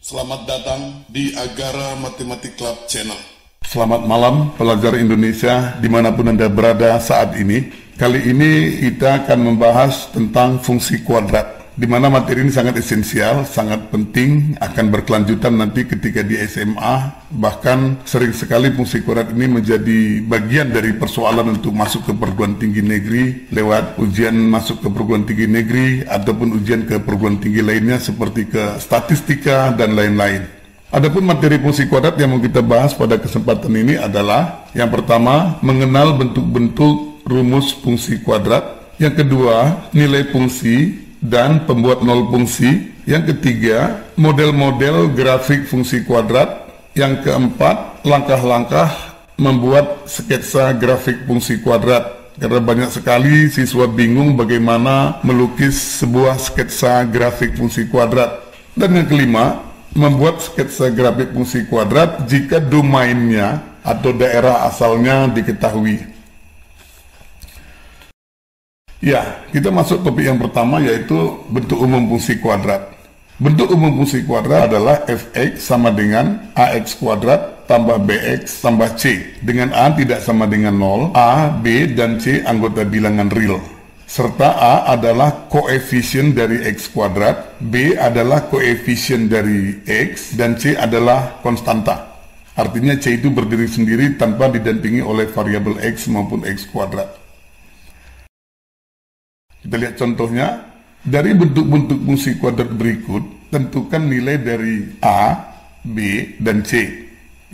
Selamat datang di Agara Matematik Club Channel. Selamat malam pelajar Indonesia dimanapun Anda berada saat ini. Kali ini kita akan membahas tentang fungsi kuadrat, di mana materi ini sangat esensial, sangat penting, akan berkelanjutan nanti ketika di SMA. Bahkan sering sekali fungsi kuadrat ini menjadi bagian dari persoalan untuk masuk ke perguruan tinggi negeri lewat ujian masuk ke perguruan tinggi negeri ataupun ujian ke perguruan tinggi lainnya seperti ke statistika dan lain-lain. Adapun materi fungsi kuadrat yang mau kita bahas pada kesempatan ini adalah yang pertama, mengenal bentuk-bentuk rumus fungsi kuadrat. Yang kedua, nilai fungsi dan pembuat nol fungsi. Yang ketiga, model-model grafik fungsi kuadrat. Yang keempat, langkah-langkah membuat sketsa grafik fungsi kuadrat. Karena banyak sekali siswa bingung bagaimana melukis sebuah sketsa grafik fungsi kuadrat. Dan yang kelima, membuat sketsa grafik fungsi kuadrat jika domainnya atau daerah asalnya diketahui. Ya, kita masuk topik yang pertama, yaitu bentuk umum fungsi kuadrat. Bentuk umum fungsi kuadrat adalah fx sama dengan ax kuadrat tambah bx tambah c, dengan a tidak sama dengan 0, a, b, dan c anggota bilangan real, serta a adalah koefisien dari x kuadrat, b adalah koefisien dari x, dan c adalah konstanta. Artinya c itu berdiri sendiri tanpa didampingi oleh variabel x maupun x kuadrat. Kita lihat contohnya. Dari bentuk-bentuk fungsi kuadrat berikut, tentukan nilai dari A, B, dan C.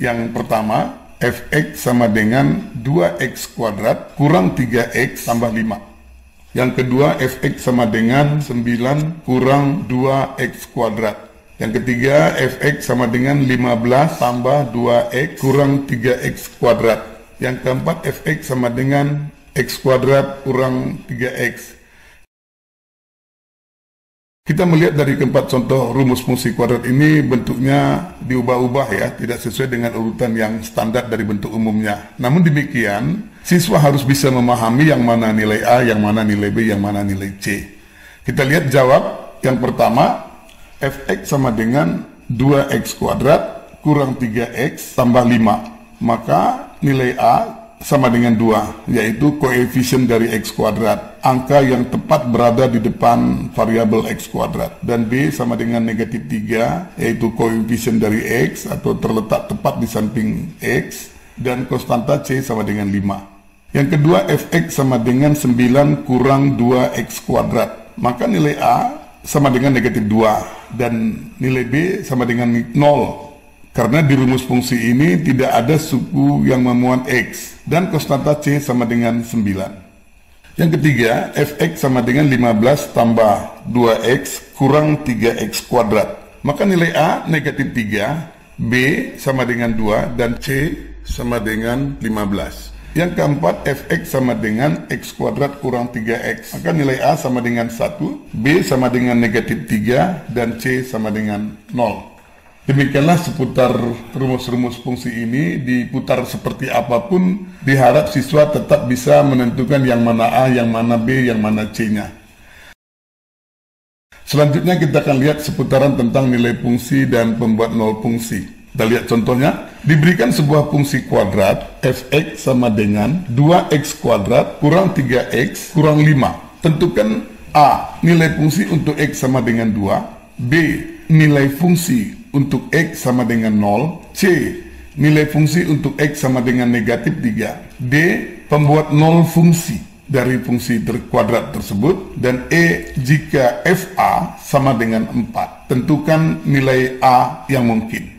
Yang pertama, fx sama dengan 2x kuadrat kurang 3x tambah 5. Yang kedua, fx sama dengan 9 kurang 2x kuadrat. Yang ketiga, fx sama dengan 15 tambah 2x kurang 3x kuadrat. Yang keempat, fx sama dengan x kuadrat kurang 3x. Kita melihat dari keempat contoh rumus fungsi kuadrat ini bentuknya diubah-ubah ya, tidak sesuai dengan urutan yang standar dari bentuk umumnya. Namun demikian, siswa harus bisa memahami yang mana nilai A, yang mana nilai B, yang mana nilai C. Kita lihat jawab yang pertama, fx sama dengan 2x kuadrat kurang 3x tambah 5. Maka nilai A sama dengan 2, yaitu koefisien dari x kuadrat, angka yang tepat berada di depan variabel x kuadrat. Dan B sama dengan negatif 3, yaitu koefisien dari x atau terletak tepat di samping x, dan konstanta C sama dengan 5. Yang kedua, fx sama dengan 9 kurang 2x kuadrat, maka nilai A sama dengan negatif 2, dan nilai B sama dengan 0. Karena di rumus fungsi ini tidak ada suku yang memuat x, dan konstanta C sama dengan 9. Yang ketiga, fx sama dengan 15 tambah 2x kurang 3x kuadrat. Maka nilai A negatif 3, B sama dengan 2, dan C sama dengan 15. Yang keempat, fx sama dengan x kuadrat kurang 3x. Maka nilai A sama dengan 1, B sama dengan negatif 3, dan C sama dengan 0. Demikianlah seputar rumus-rumus fungsi ini. Diputar seperti apapun, diharap siswa tetap bisa menentukan yang mana A, yang mana B, yang mana C-nya. Selanjutnya kita akan lihat seputaran tentang nilai fungsi dan pembuat nol fungsi. Kita lihat contohnya. Diberikan sebuah fungsi kuadrat fx sama dengan 2x kuadrat kurang 3x kurang 5. Tentukan A, nilai fungsi untuk x sama dengan 2, B, nilai fungsi untuk x sama dengan 0, C, nilai fungsi untuk x sama dengan negatif 3, D, pembuat nol fungsi dari fungsi kuadrat tersebut, dan E, jika FA sama dengan 4. Tentukan nilai A yang mungkin.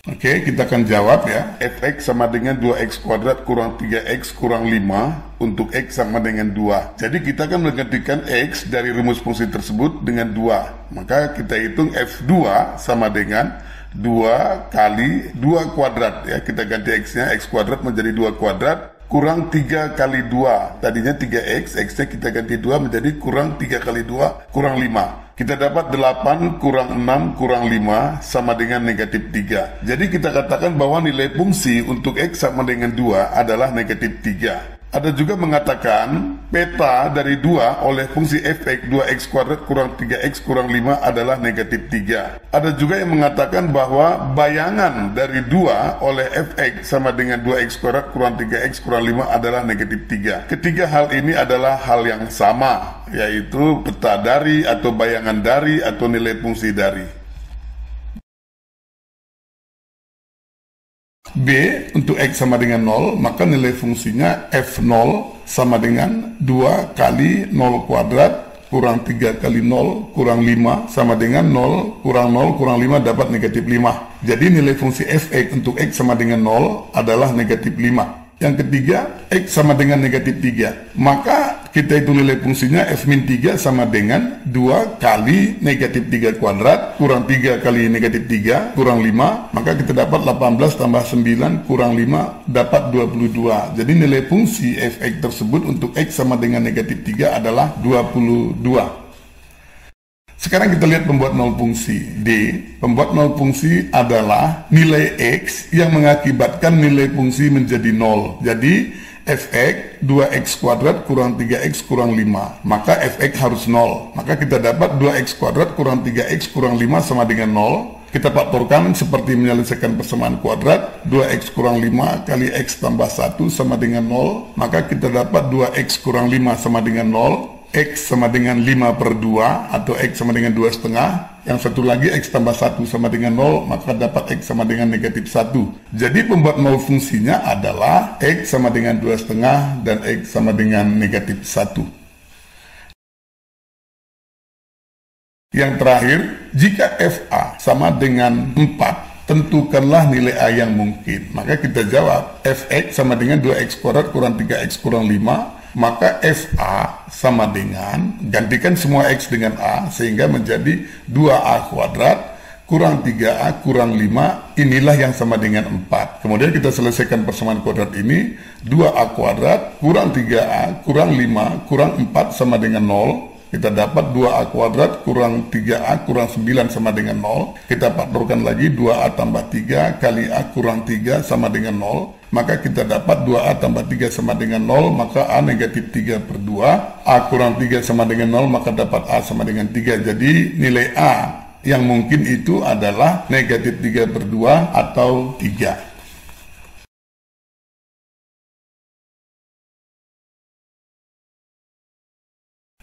Oke, kita akan jawab ya. Fx sama dengan 2x kuadrat kurang 3x kurang 5 untuk x sama dengan 2. Jadi kita akan menggantikan x dari rumus fungsi tersebut dengan 2. Maka kita hitung F2 sama dengan 2 kali 2 kuadrat ya. Kita ganti x-nya, x kuadrat menjadi 2 kuadrat kurang 3 kali 2. Tadinya 3x, x-nya kita ganti 2 menjadi kurang 3 kali 2 kurang 5. Kita dapat 8 kurang 6 kurang 5 sama dengan negatif 3. Jadi kita katakan bahwa nilai fungsi untuk x sama dengan 2 adalah negatif 3. Ada juga mengatakan peta dari 2 oleh fungsi fx 2x kuadrat kurang 3x kurang 5 adalah negatif 3. Ada juga yang mengatakan bahwa bayangan dari 2 oleh fx sama dengan 2x kuadrat kurang 3x kurang 5 adalah negatif 3. Ketiga hal ini adalah hal yang sama, yaitu peta dari atau bayangan dari atau nilai fungsi dari. B, untuk X sama dengan 0, maka nilai fungsinya F0 sama dengan 2 kali 0 kuadrat kurang 3 kali 0 kurang 5 sama dengan 0 kurang 5 dapat negatif 5. Jadi nilai fungsi Fx untuk X sama dengan 0 adalah negatif 5. Yang ketiga, X sama dengan negatif 3. Maka kita hitung nilai fungsinya F-3 sama dengan 2 kali negatif 3 kuadrat kurang 3 kali negatif 3 kurang 5. Maka kita dapat 18 tambah 9 kurang 5 dapat 22. Jadi nilai fungsi Fx tersebut untuk X sama dengan negatif 3 adalah 22. Sekarang kita lihat pembuat nol fungsi. D, pembuat nol fungsi adalah nilai X yang mengakibatkan nilai fungsi menjadi 0. Jadi fx 2x kuadrat kurang 3x kurang 5. Maka fx harus 0. Maka kita dapat 2x kuadrat kurang 3x kurang 5 sama dengan 0. Kita faktorkan seperti menyelesaikan persamaan kuadrat. 2x kurang 5 kali x tambah 1 sama dengan 0. Maka kita dapat 2x kurang 5 sama dengan 0. X sama dengan 5 per 2 atau X sama dengan 2,5. Yang satu lagi X tambah 1 sama dengan 0, maka dapat X sama dengan negatif 1. Jadi pembuat nol fungsinya adalah X sama dengan 2,5 dan X sama dengan negatif 1. Yang terakhir, jika FA sama dengan 4, tentukanlah nilai A yang mungkin. Maka kita jawab Fx sama dengan 2x kuadrat kurang 3x kurang 5. Maka FA sama dengan, gantikan semua X dengan A sehingga menjadi 2A kuadrat kurang 3A kurang 5, inilah yang sama dengan 4. Kemudian kita selesaikan persamaan kuadrat ini, 2A kuadrat kurang 3A kurang 5 kurang 4 sama dengan 0. Kita dapat 2A kuadrat kurang 3A kurang 9 sama dengan 0. Kita faktorkan lagi 2A tambah 3 kali A kurang 3 sama dengan 0. Maka kita dapat 2A tambah 3 sama dengan 0. Maka A negatif 3 per 2. A kurang 3 sama dengan 0. Maka dapat A sama dengan 3. Jadi nilai A yang mungkin itu adalah negatif 3 per 2 atau 3.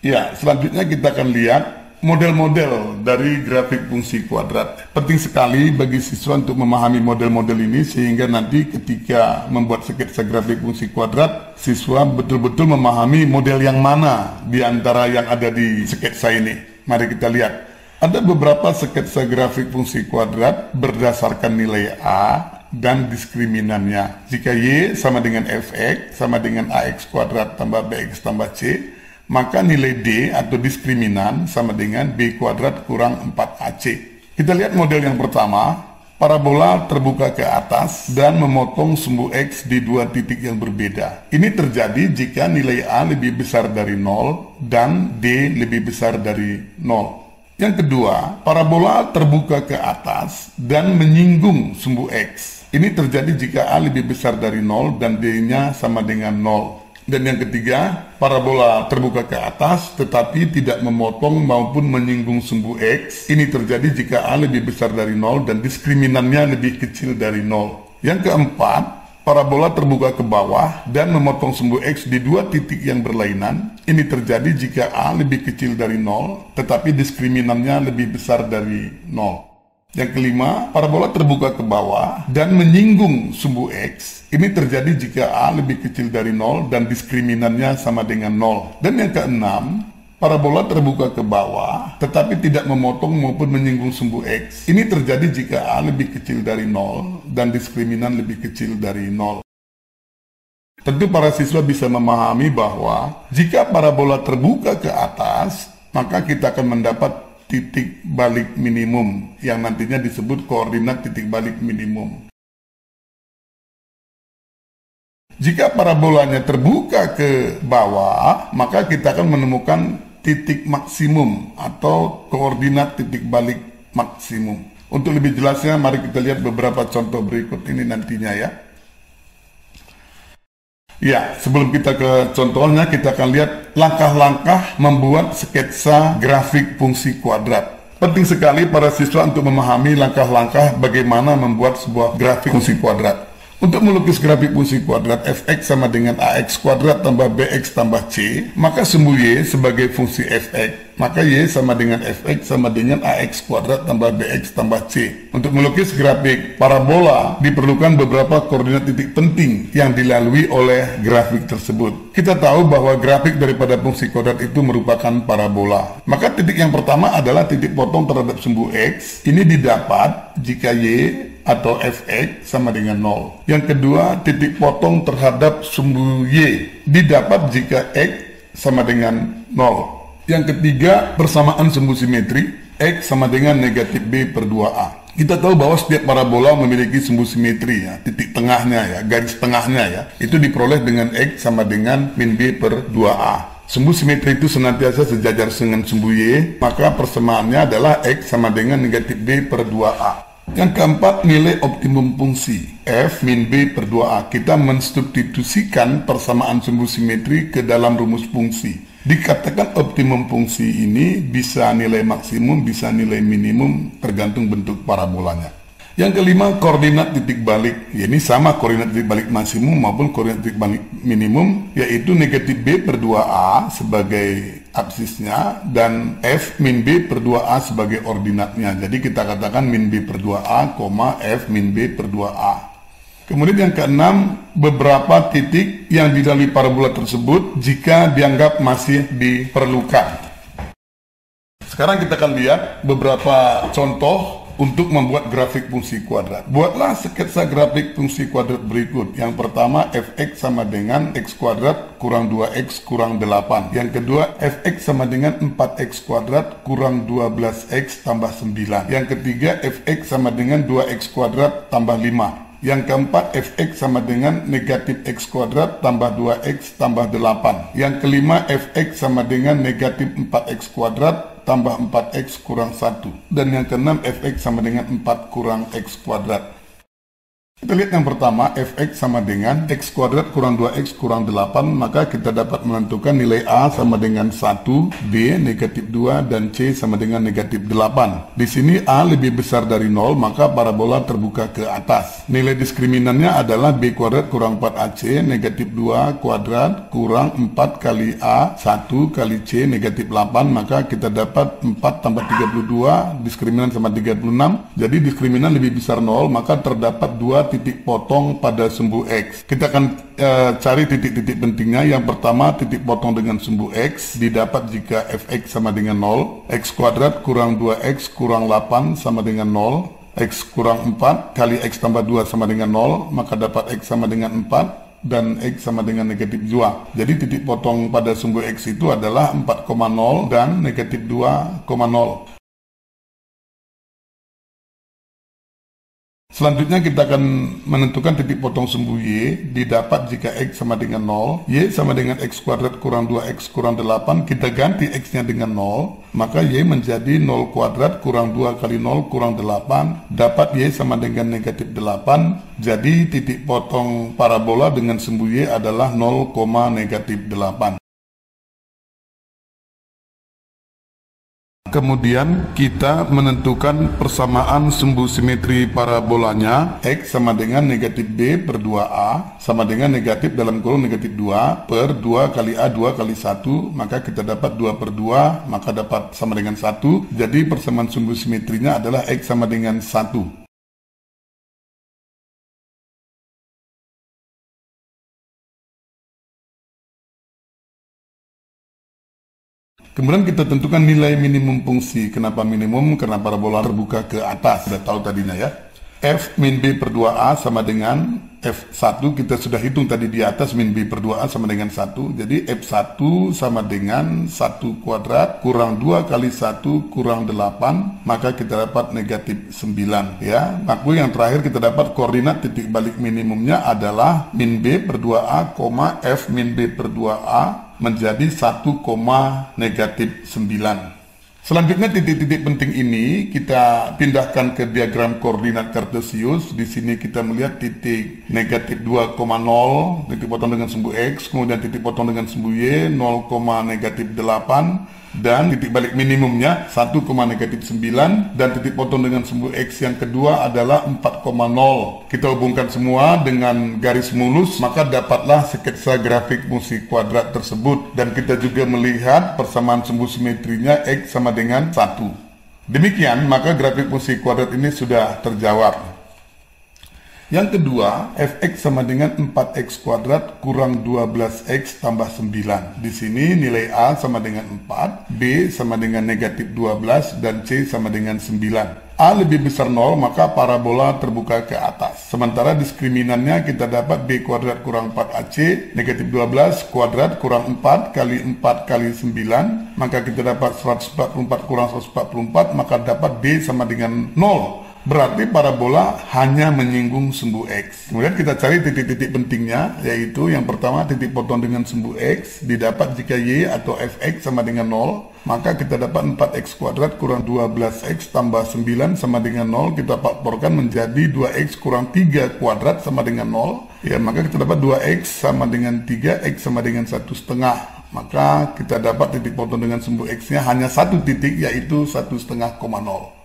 Ya, selanjutnya kita akan lihat model-model dari grafik fungsi kuadrat. Penting sekali bagi siswa untuk memahami model-model ini sehingga nanti ketika membuat sketsa grafik fungsi kuadrat, siswa betul-betul memahami model yang mana di antara yang ada di sketsa ini. Mari kita lihat. Ada beberapa sketsa grafik fungsi kuadrat berdasarkan nilai A dan diskriminannya. Jika Y sama dengan Fx sama dengan AX kuadrat tambah BX tambah C, maka nilai D atau diskriminan sama dengan B kuadrat kurang 4AC. Kita lihat model yang pertama, parabola terbuka ke atas dan memotong sumbu X di dua titik yang berbeda. Ini terjadi jika nilai A lebih besar dari 0 dan D lebih besar dari 0. Yang kedua, parabola terbuka ke atas dan menyinggung sumbu X. Ini terjadi jika A lebih besar dari 0 dan D-nya sama dengan 0. Dan yang ketiga, parabola terbuka ke atas tetapi tidak memotong maupun menyinggung sumbu X. Ini terjadi jika A lebih besar dari 0 dan diskriminannya lebih kecil dari 0. Yang keempat, parabola terbuka ke bawah dan memotong sumbu X di dua titik yang berlainan. Ini terjadi jika A lebih kecil dari 0 tetapi diskriminannya lebih besar dari 0. Yang kelima, parabola terbuka ke bawah dan menyinggung sumbu X. Ini terjadi jika A lebih kecil dari 0 dan diskriminannya sama dengan 0. Dan yang keenam, parabola terbuka ke bawah tetapi tidak memotong maupun menyinggung sumbu X. Ini terjadi jika A lebih kecil dari 0 dan diskriminan lebih kecil dari 0. Tentu para siswa bisa memahami bahwa jika parabola terbuka ke atas, maka kita akan mendapat titik balik minimum yang nantinya disebut koordinat titik balik minimum. Jika parabolanya terbuka ke bawah, maka kita akan menemukan titik maksimum atau koordinat titik balik maksimum. Untuk lebih jelasnya, mari kita lihat beberapa contoh berikut ini nantinya ya. Ya, sebelum kita ke contohnya, kita akan lihat langkah-langkah membuat sketsa grafik fungsi kuadrat. Penting sekali para siswa untuk memahami langkah-langkah bagaimana membuat sebuah grafik fungsi kuadrat. Untuk melukis grafik fungsi kuadrat fx sama dengan ax kuadrat tambah bx tambah c, maka sumbu y sebagai fungsi fx, maka y sama dengan fx sama dengan ax kuadrat tambah bx tambah c. Untuk melukis grafik parabola diperlukan beberapa koordinat titik penting yang dilalui oleh grafik tersebut. Kita tahu bahwa grafik daripada fungsi kuadrat itu merupakan parabola. Maka titik yang pertama adalah titik potong terhadap sumbu x. Ini didapat jika y atau fx sama dengan 0. Yang kedua, titik potong terhadap sumbu y didapat jika x sama dengan 0. Yang ketiga, persamaan sumbu simetri x sama dengan negatif b per 2a. Kita tahu bahwa setiap parabola memiliki sumbu simetri ya, titik tengahnya ya, garis tengahnya ya, itu diperoleh dengan x sama dengan min b per 2a. Sumbu simetri itu senantiasa sejajar dengan sumbu y, maka persamaannya adalah x sama dengan negatif b per 2a. Yang keempat, nilai optimum fungsi f min b per 2a. Kita mensubstitusikan persamaan sumbu simetri ke dalam rumus fungsi. Dikatakan optimum fungsi ini bisa nilai maksimum, bisa nilai minimum, tergantung bentuk parabolanya. Yang kelima, koordinat titik balik. Ya, ini sama koordinat titik balik maksimum maupun koordinat titik balik minimum, yaitu negatif b per 2a sebagai absisnya dan f min b per 2a sebagai ordinatnya. Jadi kita katakan min b per 2a, f min b per 2a. Kemudian yang keenam, beberapa titik yang dilalui parabola tersebut jika dianggap masih diperlukan. Sekarang kita akan lihat beberapa contoh untuk membuat grafik fungsi kuadrat. Buatlah sketsa grafik fungsi kuadrat berikut. Yang pertama, fx sama dengan x kuadrat kurang 2x kurang 8. Yang kedua, fx sama dengan 4x kuadrat kurang 12x tambah 9. Yang ketiga, fx sama dengan 2x kuadrat tambah 5. Yang keempat, fx sama dengan negatif x kuadrat tambah 2x tambah 8. Yang kelima, fx sama dengan negatif 4x kuadrat tambah 4x kurang 1. Dan yang keenam, fx sama dengan 4 kurang x kuadrat. Kita lihat yang pertama, fx sama dengan x kuadrat kurang 2x kurang 8, maka kita dapat menentukan nilai a sama dengan 1, b negatif 2, dan c sama dengan negatif 8. Di sini a lebih besar dari 0, maka parabola terbuka ke atas. Nilai diskriminannya adalah b kuadrat kurang 4ac negatif 2 kuadrat kurang 4 kali a 1 kali c negatif 8, maka kita dapat 4 tambah 32, diskriminan sama 36. Jadi diskriminan lebih besar 0, maka terdapat 2 titik potong pada sumbu x. Kita akan cari titik-titik pentingnya. Yang pertama, titik potong dengan sumbu x didapat jika fx sama dengan 0, x kuadrat kurang 2x kurang 8 sama dengan 0, x kurang 4 kali x tambah 2 sama dengan 0, maka dapat x sama dengan 4 dan x sama dengan negatif 2. Jadi titik potong pada sumbu x itu adalah 4,0 dan negatif 2,0. Selanjutnya kita akan menentukan titik potong sumbu y didapat jika x sama dengan 0, y sama dengan x kuadrat kurang 2x kurang 8, kita ganti x-nya dengan 0, maka y menjadi 0 kuadrat kurang 2 kali 0 kurang 8, dapat y sama dengan negatif 8, jadi titik potong parabola dengan sumbu y adalah 0, negatif 8. Kemudian kita menentukan persamaan sumbu simetri parabolanya x sama dengan negatif b per 2a sama dengan negatif dalam kurung negatif 2 per 2 kali a 2 kali 1, maka kita dapat 2 per 2, maka dapat sama dengan 1. Jadi persamaan sumbu simetrinya adalah x sama dengan 1. Kemudian kita tentukan nilai minimum fungsi. Kenapa minimum? Karena parabola terbuka ke atas. Sudah tahu tadinya ya. F min B per 2A sama dengan F1. Kita sudah hitung tadi di atas, min B per 2A sama dengan 1. Jadi F1 sama dengan 1 kuadrat kurang 2 kali 1 kurang 8. Maka kita dapat negatif 9. Ya. Maka yang terakhir kita dapat koordinat titik balik minimumnya adalah min B per 2A, F min B per 2A menjadi 1, negatif 9. Selanjutnya titik-titik penting ini kita pindahkan ke diagram koordinat kartesius. Di sini kita melihat titik negatif 2,0, titik potong dengan sumbu X, kemudian titik potong dengan sumbu Y, 0, negatif 8, dan titik balik minimumnya 1, negatif 9, dan titik potong dengan sumbu X yang kedua adalah 4,0. Kita hubungkan semua dengan garis mulus, maka dapatlah sketsa grafik fungsi kuadrat tersebut. Dan kita juga melihat persamaan sumbu simetrinya X sama dengan 1. Demikian, maka grafik fungsi kuadrat ini sudah terjawab. Yang kedua, fx sama dengan 4x kuadrat kurang 12x tambah 9. Di sini nilai A sama dengan 4, B sama dengan negatif 12, dan C sama dengan 9. A lebih besar 0, maka parabola terbuka ke atas. Sementara diskriminannya kita dapat B kuadrat kurang 4AC, negatif 12 kuadrat kurang 4 kali 4 kali 9, maka kita dapat 144 kurang 144, maka dapat B sama dengan 0. Berarti parabola hanya menyinggung sumbu X. Kemudian kita cari titik-titik pentingnya, yaitu yang pertama titik potong dengan sumbu X didapat jika Y atau fx sama dengan 0, maka kita dapat 4x kuadrat kurang 12x tambah 9 sama dengan 0, kita faktorkan menjadi 2x kurang 3 kuadrat sama dengan 0, ya maka kita dapat 2x sama dengan 3, x sama dengan 1,5. Maka kita dapat titik potong dengan sumbu X-nya hanya satu titik, yaitu 1,5,0.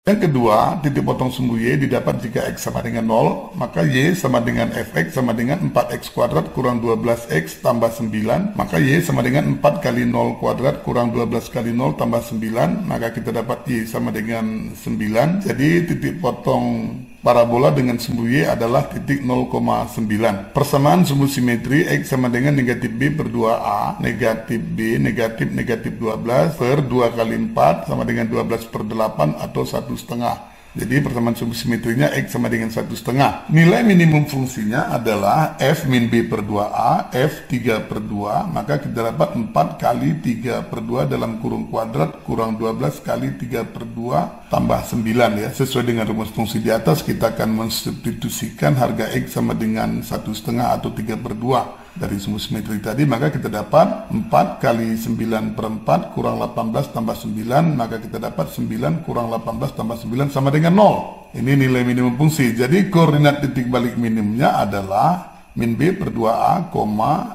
Yang kedua, titik potong sumbu Y didapat jika X sama dengan 0, maka Y sama dengan fx sama dengan 4x kuadrat kurang 12x tambah 9, maka Y sama dengan 4 kali 0 kuadrat kurang 12 kali 0 tambah 9, maka kita dapat Y sama dengan 9. Jadi titik potong parabola dengan sumbu Y adalah titik 0,9. Persamaan sumbu simetri X sama dengan negatif B per 2A, negatif B, negatif 12 per 2 kali 4 sama dengan 12 per 8 atau 1,5. Jadi persamaan sumbu simetrinya X sama dengan 1,5. Nilai minimum fungsinya adalah F min B per 2A, F 3 per 2, maka kita dapat 4 kali 3 per 2 dalam kurung kuadrat kurang 12 kali 3 per 2 tambah 9 ya. Sesuai dengan rumus fungsi di atas, kita akan mensubstitusikan harga X sama dengan 1,5 atau 3 per 2 dari sumbu simetri tadi, maka kita dapat 4 kali 9 per 4 kurang 18 tambah 9, maka kita dapat 9 kurang 18 tambah 9 sama dengan 0. Ini nilai minimum fungsi. Jadi koordinat titik balik minimumnya adalah min B per 2A,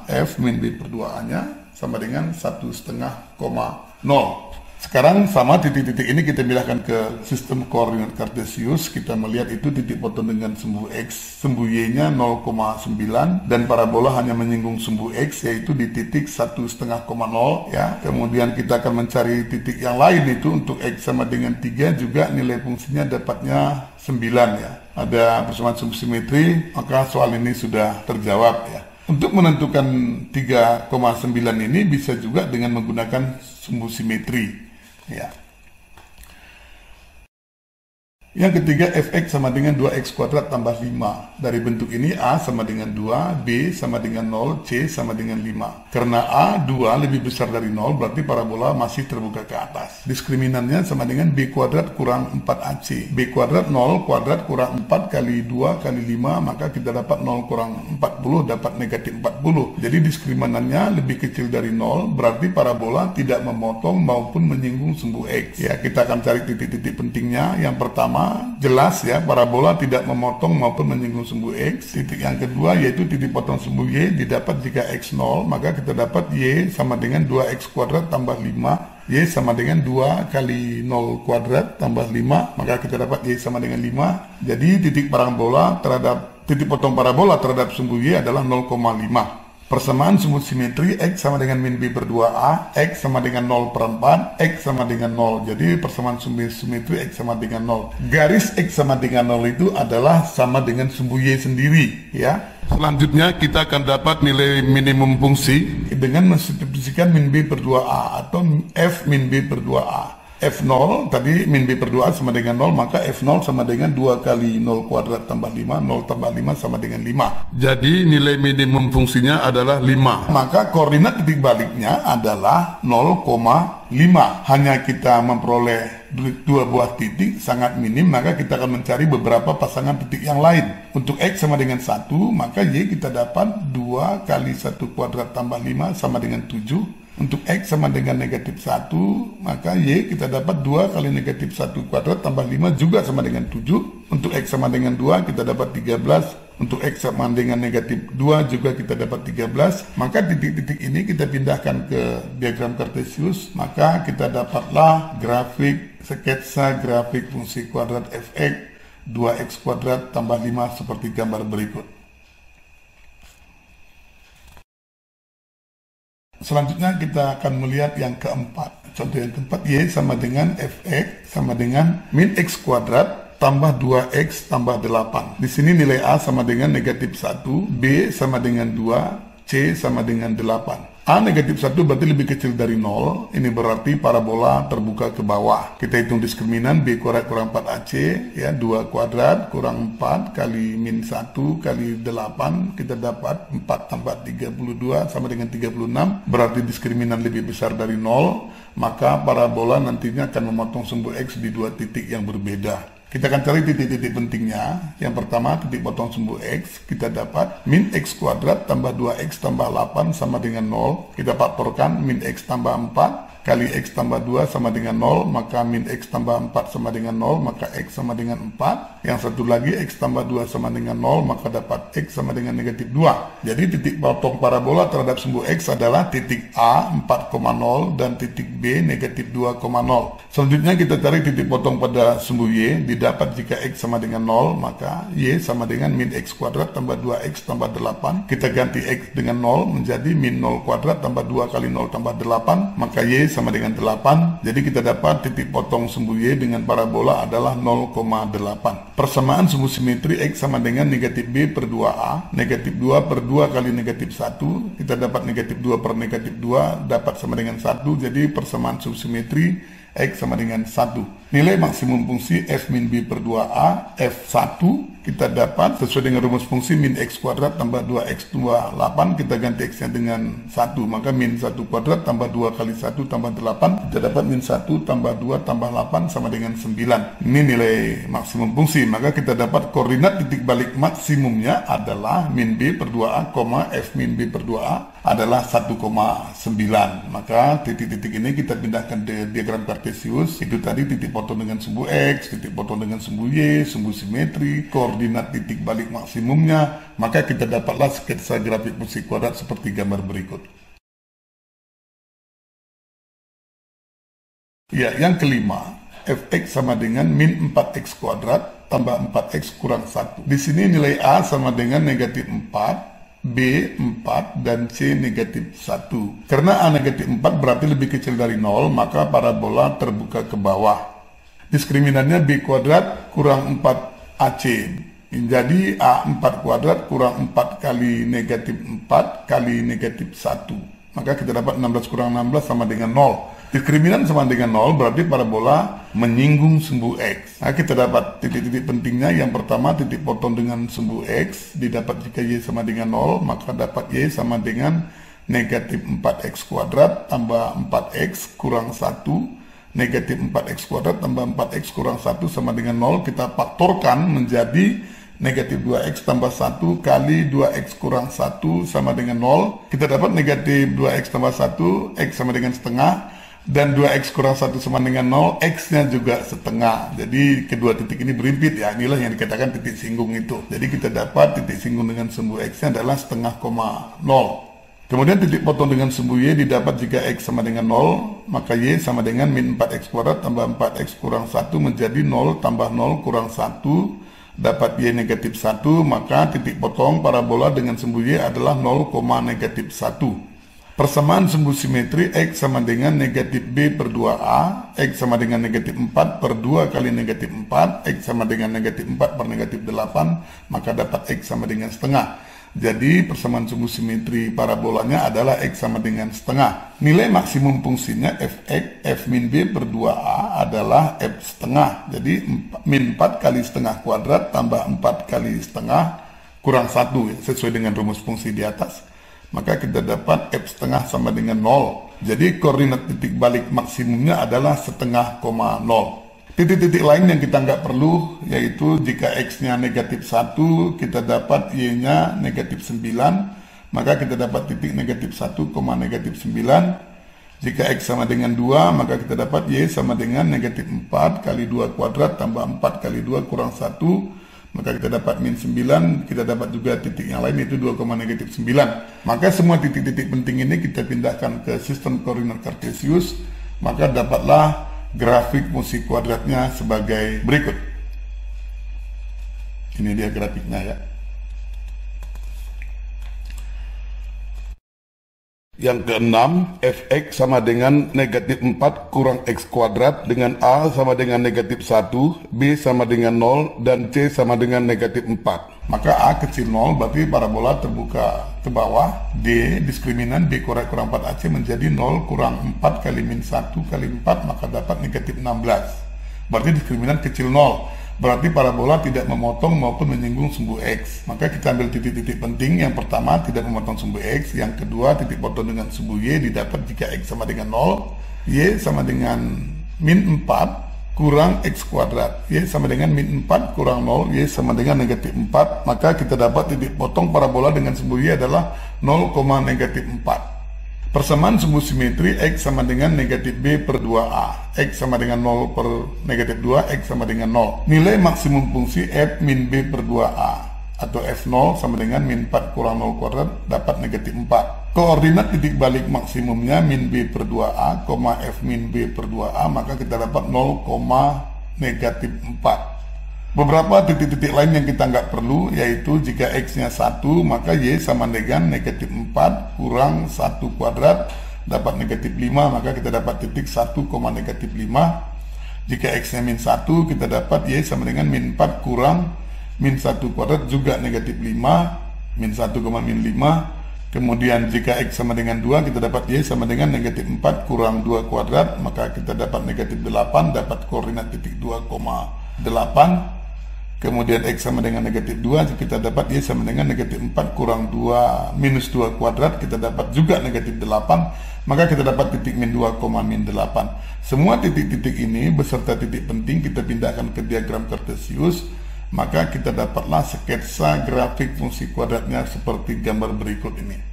F min B per 2A-nya sama dengan 1,5, 0. Sekarang sama titik-titik ini kita pindahkan ke sistem koordinat kartesius. Kita melihat itu titik potong dengan sumbu X, sumbu Y-nya 0,9, dan parabola hanya menyinggung sumbu X, yaitu di titik 1,5,0 ya. Kemudian kita akan mencari titik yang lain, itu untuk X sama dengan 3 juga nilai fungsinya dapatnya 9 ya. Ada persamaan sumbu simetri, maka soal ini sudah terjawab ya. Untuk menentukan 3,9 ini bisa juga dengan menggunakan sumbu simetri. Ya. Yang ketiga, fx sama dengan 2x kuadrat tambah 5. Dari bentuk ini A sama dengan 2, B sama dengan 0, C sama dengan 5. Karena A 2 lebih besar dari 0, berarti parabola masih terbuka ke atas. Diskriminannya sama dengan B kuadrat kurang 4AC. B kuadrat 0 kuadrat kurang 4 kali 2 kali 5, maka kita dapat 0 kurang 40, dapat negatif 40. Jadi diskriminannya lebih kecil dari 0, berarti parabola tidak memotong maupun menyinggung sumbu X. Ya, kita akan cari titik-titik pentingnya. Yang pertama, jelas ya, parabola tidak memotong maupun menyinggung sumbu X. Titik yang kedua yaitu titik potong sumbu Y didapat jika X 0, maka kita dapat Y sama dengan 2X kuadrat tambah 5, Y sama dengan 2 kali 0 kuadrat tambah 5, maka kita dapat Y sama dengan 5. Jadi titik potong parabola terhadap sumbu Y adalah 0,5. Persamaan sumbu simetri X sama dengan min B per 2A, X sama dengan 0 per 4, X sama dengan 0. Jadi persamaan sumbu simetri X sama dengan 0. Garis X sama dengan 0 itu adalah sama dengan sumbu Y sendiri ya. Selanjutnya kita akan dapat nilai minimum fungsi dengan mensubstitusikan min B per 2A atau F min B per 2A. F0 tadi min B per 2A sama dengan 0, maka F0 sama dengan 2 kali 0 kuadrat tambah 5, 0 tambah 5 sama dengan 5. Jadi nilai minimum fungsinya adalah 5. Maka koordinat titik baliknya adalah 0,5. Hanya kita memperoleh dua buah titik sangat minim, maka kita akan mencari beberapa pasangan titik yang lain. Untuk X sama dengan 1, maka Y kita dapat 2 kali 1 kuadrat tambah 5 sama dengan 7. Untuk X sama dengan negatif 1, maka Y kita dapat 2 kali negatif 1 kuadrat tambah 5 juga sama dengan 7. Untuk X sama dengan 2 kita dapat 13. Untuk X sama dengan negatif 2 juga kita dapat 13. Maka titik-titik ini kita pindahkan ke diagram kartesius, maka kita dapatlah grafik, sketsa grafik fungsi kuadrat fx 2x kuadrat tambah 5 seperti gambar berikut. Selanjutnya kita akan melihat yang keempat. Contoh yang keempat, Y sama dengan fx sama dengan min x kuadrat tambah 2x tambah 8. Di sini nilai A sama dengan negatif 1, B sama dengan 2, C sama dengan 8. A negatif 1 berarti lebih kecil dari 0. Ini berarti parabola terbuka ke bawah. Kita hitung diskriminan B kuadrat kurang 4AC, ya, 2 kuadrat kurang 4 kali min 1 kali 8, kita dapat 4 tambah 32 sama dengan 36. Berarti diskriminan lebih besar dari 0, maka parabola nantinya akan memotong sumbu X di dua titik yang berbeda. Kita akan cari titik-titik pentingnya. Yang pertama, titik potong sumbu X, kita dapat min X kuadrat tambah 2X tambah 8 sama dengan 0. Kita faktorkan min X tambah 4 kali X tambah 2 sama dengan 0, maka min X tambah 4 sama dengan 0, maka X sama dengan 4. Yang satu lagi, X tambah 2 sama dengan 0, maka dapat X sama dengan negatif 2. Jadi titik potong parabola terhadap sumbu X adalah titik A 4,0 dan titik B negatif 2,0. Selanjutnya kita cari titik potong pada sumbu Y. Didapat jika X sama dengan 0, maka Y sama dengan min X kuadrat tambah 2X tambah 8. Kita ganti X dengan 0 menjadi min 0 kuadrat tambah 2 kali 0 tambah 8, maka Y sama dengan 8. Jadi kita dapat titik potong sumbu Y dengan parabola adalah 0,8. Persamaan sumbu simetri X sama dengan negatif B per 2A. Negatif 2 per 2 kali negatif 1. Kita dapat negatif 2 per negatif 2 dapat sama dengan 1. Jadi persamaan sumbu simetri X sama dengan 1. Nilai maksimum fungsi F min B per 2A, F1, kita dapat sesuai dengan rumus fungsi min X kuadrat tambah 2X tambah 8, kita ganti X-nya dengan 1, maka min 1 kuadrat tambah 2 kali 1 tambah 8, kita dapat min 1 tambah 2 tambah 8 sama dengan 9. Ini nilai maksimum fungsi, maka kita dapat koordinat titik balik maksimumnya adalah min B per 2A, F min B per 2A adalah 1,9. Maka titik-titik ini kita pindahkan ke diagram kartesius. Itu tadi titik potong dengan sumbu X, titik potong dengan sumbu Y, sumbu simetri, koordinat titik balik maksimumnya. Maka kita dapatlah sketsa grafik fungsi kuadrat seperti gambar berikut. Ya, yang kelima, fx sama dengan min 4x kuadrat tambah 4x kurang 1. Di sini nilai A sama dengan negatif 4, B 4, dan C negatif 1. Karena A negatif 4 berarti lebih kecil dari 0, maka parabola terbuka ke bawah. Diskriminannya B kuadrat kurang 4AC. Jadi A 4 kuadrat kurang 4 kali negatif 4 kali negatif 1. Maka kita dapat 16 kurang 16 sama dengan 0. Diskriminan sama dengan 0 berarti parabola menyinggung sumbu X. Nah, kita dapat titik-titik pentingnya. Yang pertama, titik potong dengan sumbu X. Didapat jika Y sama dengan 0, maka dapat Y sama dengan negatif 4X kuadrat tambah 4X kurang 1. Negatif 4X kuadrat tambah 4X kurang 1 sama dengan 0. Kita faktorkan menjadi negatif 2X tambah 1 kali 2X kurang 1 sama dengan 0. Kita dapat negatif 2X tambah 1, X sama dengan setengah. Dan 2X kurang 1 sama dengan 0, X-nya juga setengah. Jadi kedua titik ini berimpit, ya. Inilah yang dikatakan titik singgung itu. Jadi kita dapat titik singgung dengan sumbu X-nya adalah setengah koma 0. Kemudian titik potong dengan sumbu Y didapat jika X sama dengan 0, maka Y sama dengan min 4X kuadrat tambah 4X kurang 1 menjadi 0 tambah 0 kurang 1. Dapat Y negatif 1, maka titik potong parabola dengan sumbu Y adalah 0, negatif 1. Persamaan sumbu simetri X sama dengan negatif B per 2A, X sama dengan negatif 4 per 2 kali negatif 4, X sama dengan negatif 4 per negatif 8, maka dapat X sama dengan setengah. Jadi persamaan sumbu simetri parabolanya adalah X sama dengan setengah. Nilai maksimum fungsinya Fx, F min B per 2A adalah F setengah. Jadi min 4 kali setengah kuadrat tambah 4 kali setengah kurang 1, ya, sesuai dengan rumus fungsi di atas. Maka kita dapat F setengah sama dengan 0. Jadi koordinat titik balik maksimumnya adalah setengah koma 0. Titik-titik lain yang kita nggak perlu, yaitu jika X-nya negatif 1, kita dapat Y-nya negatif 9, maka kita dapat titik negatif 1, negatif 9. Jika X sama dengan 2, maka kita dapat Y sama dengan negatif 4 kali 2 kuadrat tambah 4 kali 2 kurang 1, maka kita dapat min 9, kita dapat juga titik yang lain yaitu 2, negatif 9. Maka semua titik-titik penting ini kita pindahkan ke sistem koordinat kartesius, maka dapatlah grafik fungsi kuadratnya sebagai berikut. Ini dia grafiknya ya. Yang keenam, fx sama dengan negatif 4 kurang x kuadrat dengan a sama dengan negatif 1, b sama dengan 0, dan c sama dengan negatif 4. Maka a kecil 0 berarti parabola terbuka ke bawah, d diskriminan b kurang 4ac menjadi 0 kurang 4 kali min 1 kali 4, maka dapat negatif 16. Berarti diskriminan kecil 0. Berarti parabola tidak memotong maupun menyinggung sumbu X. Maka kita ambil titik-titik penting. Yang pertama tidak memotong sumbu X. Yang kedua titik potong dengan sumbu Y didapat jika X sama dengan 0. Y sama dengan min 4 kurang X kuadrat. Y sama dengan min 4 kurang 0. Y sama dengan negatif 4. Maka kita dapat titik potong parabola dengan sumbu Y adalah 0, negatif 4. Persamaan sumbu simetri X sama dengan negatif B per 2A. X sama dengan 0 per negatif 2, X sama dengan 0. Nilai maksimum fungsi F min B per 2A atau F0 sama dengan min 4 kurang 0 kuadrat dapat negatif 4. Koordinat titik balik maksimumnya min B per 2A, F min B per 2A, maka kita dapat 0, negatif 4. Beberapa titik-titik lain yang kita nggak perlu, yaitu jika X-nya 1, maka Y sama dengan negatif 4 kurang 1 kuadrat dapat negatif 5, maka kita dapat titik 1, negatif 5. Jika X-nya min 1, kita dapat Y sama dengan min 4 kurang min 1 kuadrat juga negatif 5, min 1, min 5. Kemudian jika X sama dengan 2, kita dapat Y sama dengan negatif 4 kurang 2 kuadrat, maka kita dapat negatif 8, dapat koordinat titik 2,8. Kemudian X sama dengan negatif 2, kita dapat Y sama dengan negatif 4 kurang 2 minus 2 kuadrat, kita dapat juga negatif 8, maka kita dapat titik min 2, min 8. Semua titik-titik ini beserta titik penting kita pindahkan ke diagram kartesius, maka kita dapatlah sketsa grafik fungsi kuadratnya seperti gambar berikut ini.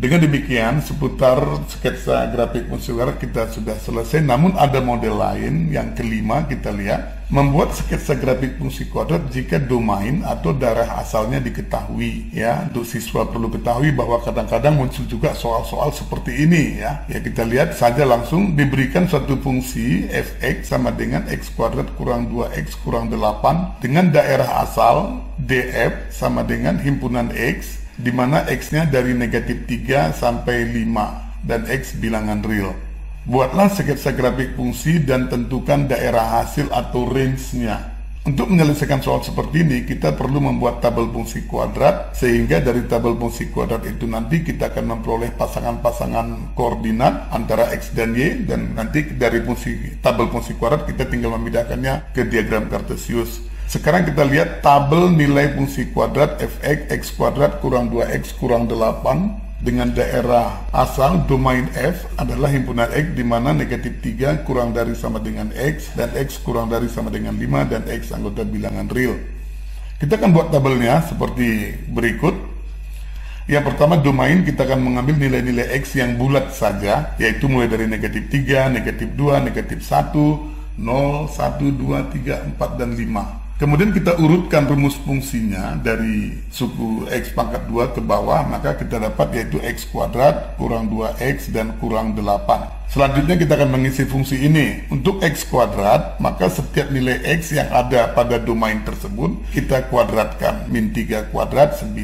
Dengan demikian, seputar sketsa grafik fungsi kuadrat kita sudah selesai. Namun ada model lain yang kelima, kita lihat membuat sketsa grafik fungsi kuadrat jika domain atau daerah asalnya diketahui. Ya, untuk siswa perlu ketahui bahwa kadang-kadang muncul juga soal-soal seperti ini. Ya, kita lihat saja langsung diberikan suatu fungsi fx sama dengan x kuadrat kurang 2x kurang 8 dengan daerah asal df sama dengan himpunan x, di mana X-nya dari negatif 3 sampai 5 dan X bilangan real. Buatlah sketsa grafik fungsi dan tentukan daerah hasil atau range-nya. Untuk menyelesaikan soal seperti ini, kita perlu membuat tabel fungsi kuadrat, sehingga dari tabel fungsi kuadrat itu nanti kita akan memperoleh pasangan-pasangan koordinat antara X dan Y, dan nanti dari tabel fungsi kuadrat kita tinggal memindahkannya ke diagram kartesius. Sekarang kita lihat tabel nilai fungsi kuadrat fx x kuadrat kurang 2x kurang 8 dengan daerah asal domain F adalah himpunan X, di mana negatif 3 kurang dari sama dengan X dan X kurang dari sama dengan 5 dan X anggota bilangan real. Kita akan buat tabelnya seperti berikut. Yang pertama, domain kita akan mengambil nilai-nilai X yang bulat saja, yaitu mulai dari negatif 3, negatif 2, negatif 1, 0, 1, 2, 3, 4, dan 5. Kemudian kita urutkan rumus fungsinya dari suku X pangkat 2 ke bawah, maka kita dapat yaitu X kuadrat kurang 2X dan kurang 8. Selanjutnya kita akan mengisi fungsi ini. Untuk X kuadrat, maka setiap nilai X yang ada pada domain tersebut kita kuadratkan. Min 3 kuadrat 9,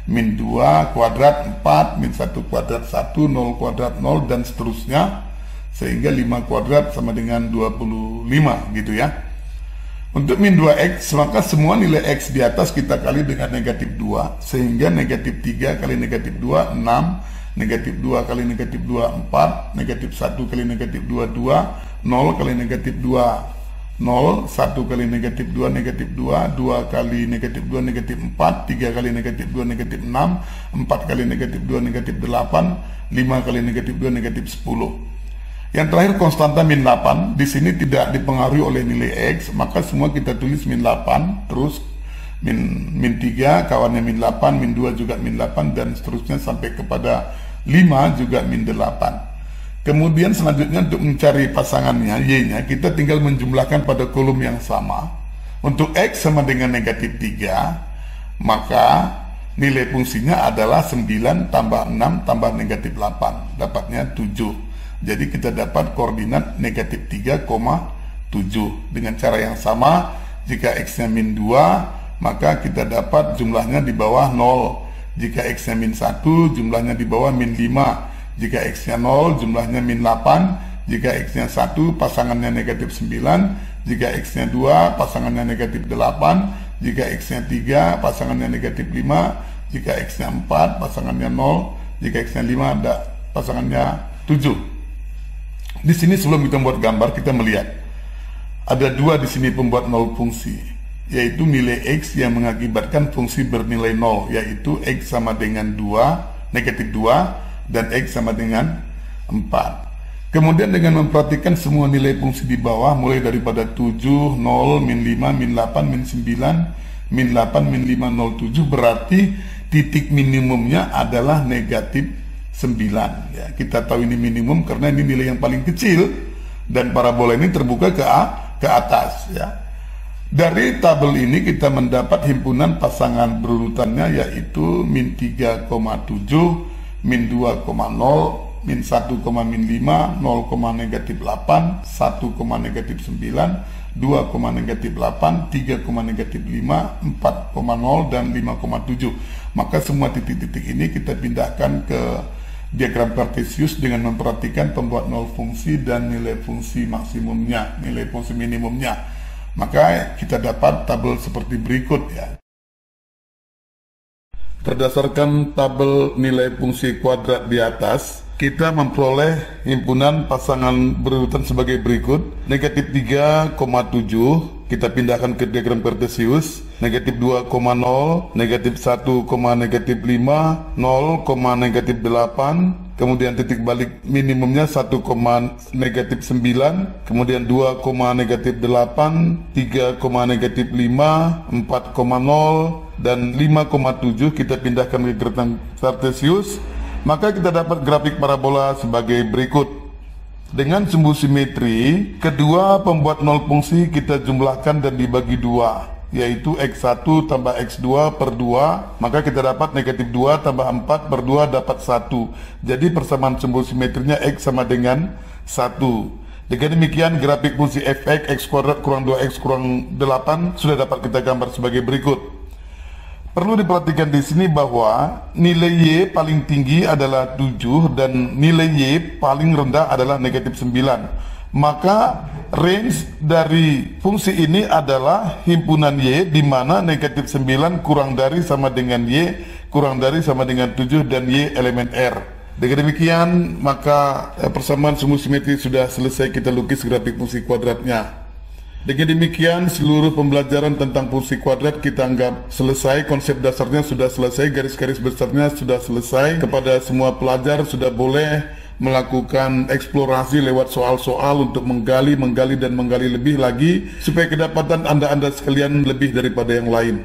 min 2 kuadrat 4, min 1 kuadrat 1, 0 kuadrat 0, dan seterusnya, sehingga 5 kuadrat sama dengan 25 gitu ya. Untuk min 2x, maka semua nilai x di atas kita kali dengan negatif 2, sehingga negatif 3 kali negatif 2, 6, negatif 2 kali negatif 2, 4, negatif 1 kali negatif 2, 2, 0 kali negatif 2, 0, 1 kali negatif 2, negatif 2, 2 kali negatif 2, negatif 4, 3 kali negatif 2, negatif 6, 4 kali negatif 2, negatif 8, 5 kali negatif 2, negatif 10. Yang terakhir konstanta min 8, di sini tidak dipengaruhi oleh nilai X, maka semua kita tulis min 8, terus min 3, kawannya min 8, min 2 juga min 8, dan seterusnya sampai kepada 5 juga min 8. Kemudian selanjutnya untuk mencari pasangannya, Y-nya, kita tinggal menjumlahkan pada kolom yang sama. Untuk X sama dengan negatif 3, maka nilai fungsinya adalah 9 tambah 6 tambah negatif 8, dapatnya 7. Jadi kita dapat koordinat negatif 3,7. Dengan cara yang sama, jika X-nya min 2, maka kita dapat jumlahnya di bawah 0. Jika X-nya min 1, jumlahnya di bawah min 5. Jika X-nya 0, jumlahnya min 8. Jika X-nya 1, pasangannya negatif 9. Jika X-nya 2, pasangannya negatif 8. Jika X-nya 3, pasangannya negatif 5. Jika X-nya 4, pasangannya 0. Jika X-nya 5, ada pasangannya 7. Di sini sebelum kita membuat gambar, kita melihat ada dua di sini pembuat nol fungsi, yaitu nilai X yang mengakibatkan fungsi bernilai 0, yaitu X sama dengan 2, negatif 2, dan X sama dengan 4. Kemudian dengan memperhatikan semua nilai fungsi di bawah, mulai daripada 7, 0, min 5, min 8, min 9, min 8, min 5, 0, 7, berarti titik minimumnya adalah negatif 9. Ya, kita tahu ini minimum karena ini nilai yang paling kecil, dan parabola ini terbuka ke atas. Ya. Dari tabel ini kita mendapat himpunan pasangan berurutannya, yaitu min 3,7, min 2,0, min 1, min 5, 0, negatif 8, 1, negatif 9, 2, negatif 8, 3, negatif 5, 4,0, dan 5,7. Maka semua titik-titik ini kita pindahkan ke diagram kartesius dengan memperhatikan pembuat nol fungsi dan nilai fungsi maksimumnya, nilai fungsi minimumnya. Maka kita dapat tabel seperti berikut ya. Berdasarkan tabel nilai fungsi kuadrat di atas, kita memperoleh himpunan pasangan berurutan sebagai berikut. Negatif 3,7 kita pindahkan ke diagram kartesius. Negatif 2,0, negatif 1, negatif 5, 0, negatif 8. Kemudian titik balik minimumnya 1, negatif 9. Kemudian 2, negatif 8, 3, negatif 5, 4,0, dan 5,7 kita pindahkan ke diagram kartesius. Maka kita dapat grafik parabola sebagai berikut. Dengan sumbu simetri, kedua pembuat nol fungsi kita jumlahkan dan dibagi 2, yaitu X1 tambah X2 per 2. Maka kita dapat negatif 2 tambah 4 per 2 dapat 1. Jadi persamaan sumbu simetrinya X sama dengan 1. Dengan demikian grafik fungsi fx X kuadrat kurang 2X kurang 8 sudah dapat kita gambar sebagai berikut. Perlu diperhatikan di sini bahwa nilai Y paling tinggi adalah 7 dan nilai Y paling rendah adalah negatif 9. Maka range dari fungsi ini adalah himpunan Y, di mana negatif 9 kurang dari sama dengan Y, kurang dari sama dengan 7, dan Y elemen R. Dengan demikian maka persamaan sumbu simetri sudah selesai, kita lukis grafik fungsi kuadratnya. Dengan demikian seluruh pembelajaran tentang fungsi kuadrat kita anggap selesai. Konsep dasarnya sudah selesai, garis-garis besarnya sudah selesai. Kepada semua pelajar sudah boleh melakukan eksplorasi lewat soal-soal untuk menggali lebih lagi supaya kedapatan anda sekalian lebih daripada yang lain.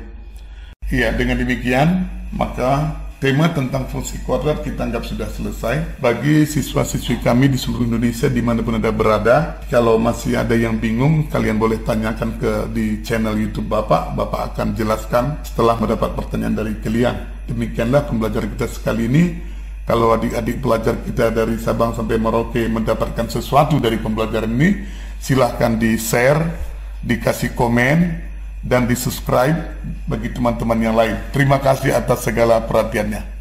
Ya, dengan demikian maka tema tentang fungsi kuadrat kita anggap sudah selesai. Bagi siswa-siswi kami di seluruh Indonesia dimanapun Anda berada, kalau masih ada yang bingung, kalian boleh tanyakan di channel YouTube Bapak akan jelaskan setelah mendapat pertanyaan dari kalian. Demikianlah pembelajaran kita sekali ini. Kalau adik-adik pelajar kita dari Sabang sampai Merauke mendapatkan sesuatu dari pembelajaran ini, silahkan di-share, dikasih komen, dan di subscribe bagi teman-teman yang lain. Terima kasih atas segala perhatiannya.